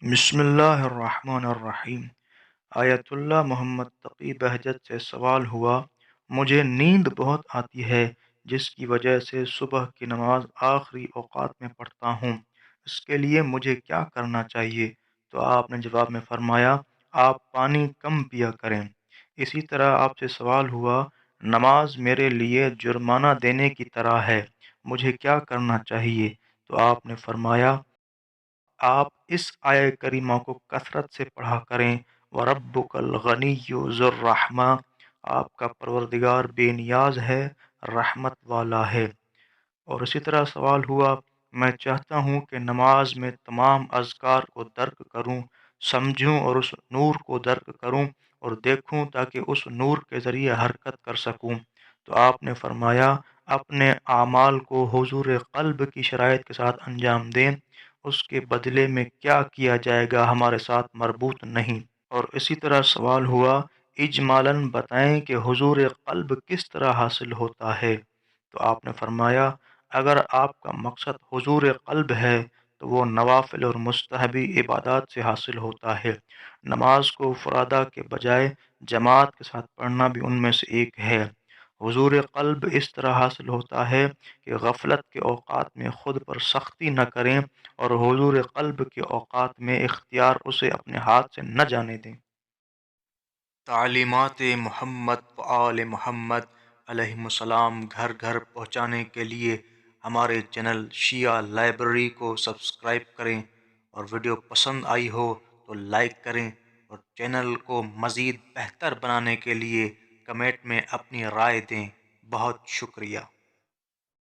बिस्मिल्लाहिर्रहमानिर्रहीम। आयतुल्लाह मोहम्मद तकी बहजत से सवाल हुआ, मुझे नींद बहुत आती है जिसकी वजह से सुबह की नमाज आखिरी औक़ात में पढ़ता हूँ। इसके लिए मुझे क्या करना चाहिए? तो आपने जवाब में फ़रमाया, आप पानी कम पिया करें। इसी तरह आपसे सवाल हुआ, नमाज मेरे लिए जुर्माना देने की तरह है, मुझे क्या करना चाहिए? तो आपने फ़रमाया, आप इस आय करीमा को कसरत से पढ़ा करें, व रब्बुकल गनिय्यु ज़ुर रहमा, आपका परवरदिगार बेनियाज है, रहमत वाला है। और इसी तरह सवाल हुआ, मैं चाहता हूँ कि नमाज में तमाम अज़कार को दर्क करूँ, समझूँ और उस नूर को दर्क करूँ और देखूँ ताकि उस नूर के ज़रिए हरकत कर सकूँ। तो आपने फ़रमाया, अपने आमाल को हुज़ूर क़ल्ब की शराइत के साथ अंजाम दें, उसके बदले में क्या किया जाएगा हमारे साथ मरबूत नहीं। और इसी तरह सवाल हुआ, इजमालन बताएं कि हुज़ूर क़ल्ब किस तरह हासिल होता है? तो आपने फ़रमाया, अगर आपका मकसद हुज़ूर क़ल्ब है तो वो नवाफ़िल और मुस्तहबी इबादत से हासिल होता है। नमाज को फ़ुरादा के बजाय जमात के साथ पढ़ना भी उनमें से एक है। हुज़ूर क़ल्ब इस तरह हासिल होता है कि गफ़लत के औक़ात में ख़ुद पर सख्ती न करें और हुज़ूर क़ल्ब के औक़ात में इख्तियार उसे अपने हाथ से न जाने दें। तालीमात मोहम्मद व आल मोहम्मद अलैहिस्सलाम घर घर पहुँचाने के लिए हमारे चैनल शिया लाइब्रेरी को सब्सक्राइब करें, और वीडियो पसंद आई हो तो लाइक करें, और चैनल को मज़ीद बेहतर बनाने के लिए कमेंट में अपनी राय दें। बहुत शुक्रिया।